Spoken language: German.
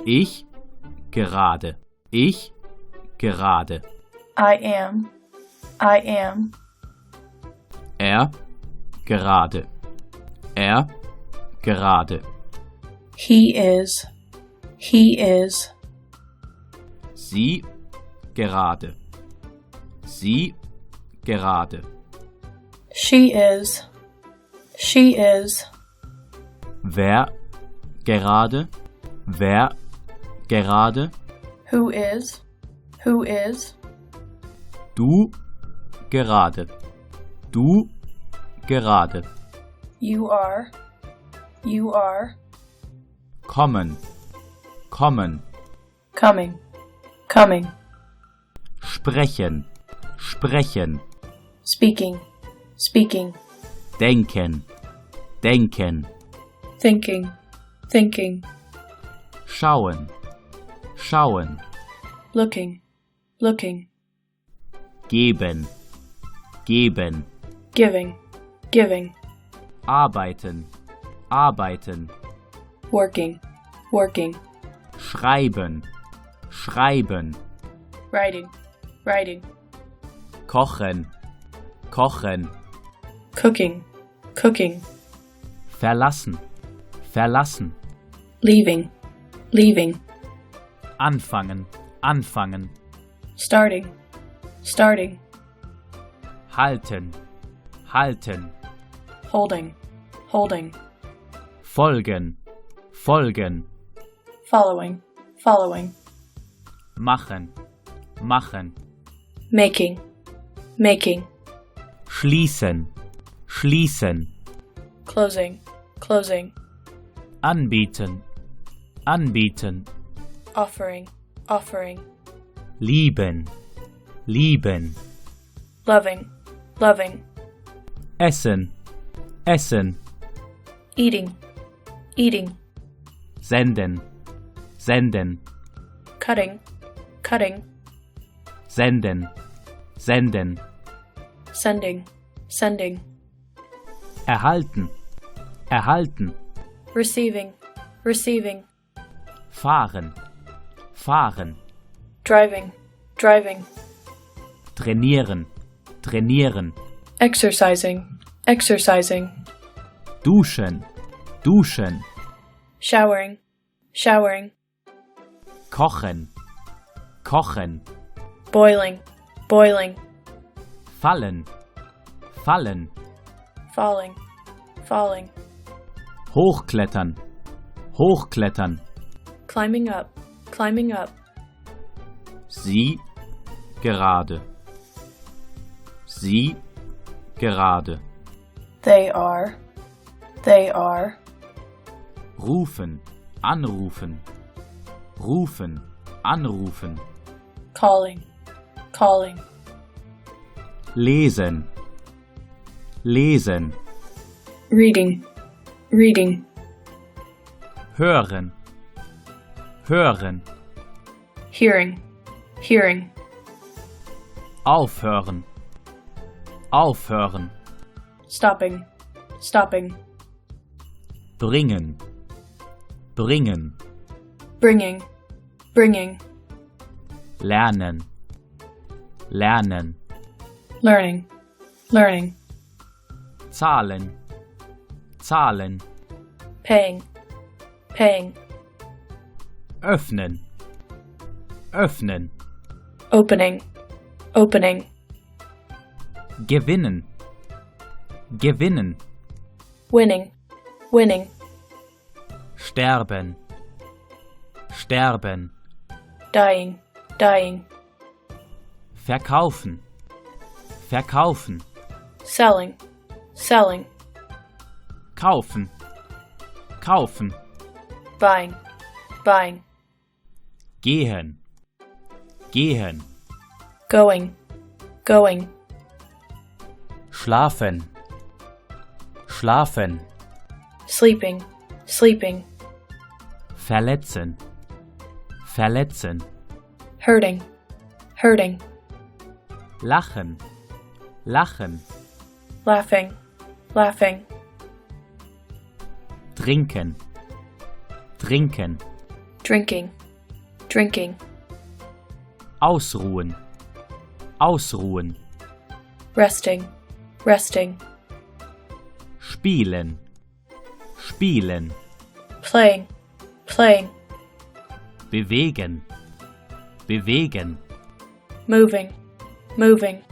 Ich gerade. Ich gerade. I am. I am. Er gerade. Er gerade. He is. He is. Sie gerade. Sie gerade. She is. She is. Wer gerade? Wer gerade? Who is? Who is? Du gerade. Du gerade. You are. You are. Kommen. Kommen. Coming. Coming. Sprechen. Sprechen. Speaking. Speaking. Denken. Denken. Thinking. Thinking. Schauen. Schauen. Looking. Looking. Geben. Geben. Giving. Giving. Arbeiten. Arbeiten. Working. Working. Schreiben. Schreiben. Writing. Writing. Kochen. Kochen. Cooking. Cooking. Verlassen. Verlassen. Leaving. Leaving. Anfangen. Anfangen. Starting. Starting. Halten. Halten. Holding. Holding. Folgen. Folgen. Following. Following. Machen. Machen. Making. Making. Schließen. Schließen. Closing. Closing. Anbieten. Anbieten. Offering. Offering. Lieben. Lieben. Loving. Loving. Essen. Essen. Eating. Eating. Senden. Senden. Cutting. Cutting. Senden. Senden. Sending. Sending. Erhalten. Erhalten. Receiving. Receiving. Fahren. Fahren. Driving. Driving. Trainieren. Trainieren. Exercising. Exercising. Duschen. Duschen. Showering. Showering. Kochen. Kochen. Boiling. Boiling. Fallen. Fallen. Falling. Falling. Hochklettern. Hochklettern. Climbing up. Climbing up. Sie gerade. Sie gerade. They are. They are. Rufen. Anrufen. Rufen. Anrufen. Calling. Calling. Lesen. Lesen. Reading. Reading. Hören. Hören. Hearing. Hearing. Aufhören. Aufhören. Stopping. Stopping. Bringen. Bringen. Bringing. Bringing. Lernen. Lernen. Learning. Learning. Zahlen. Zahlen. Paying. Paying. Öffnen. Öffnen. Opening. Opening. Gewinnen. Gewinnen. Winning. Winning. Sterben. Sterben. Dying. Dying. Verkaufen. Verkaufen. Selling. Selling. Kaufen. Kaufen. Buying. Buying. Gehen. Gehen. Going. Going. Schlafen. Schlafen. Sleeping. Sleeping. Verletzen. Verletzen. Hurting. Hurting. Lachen. Lachen. Laughing. Laughing. Trinken. Trinken. drinking, drinking, Ausruhen. Ausruhen. resting, resting, Spielen. Spielen. playing, playing, Bewegen. Bewegen. moving, moving,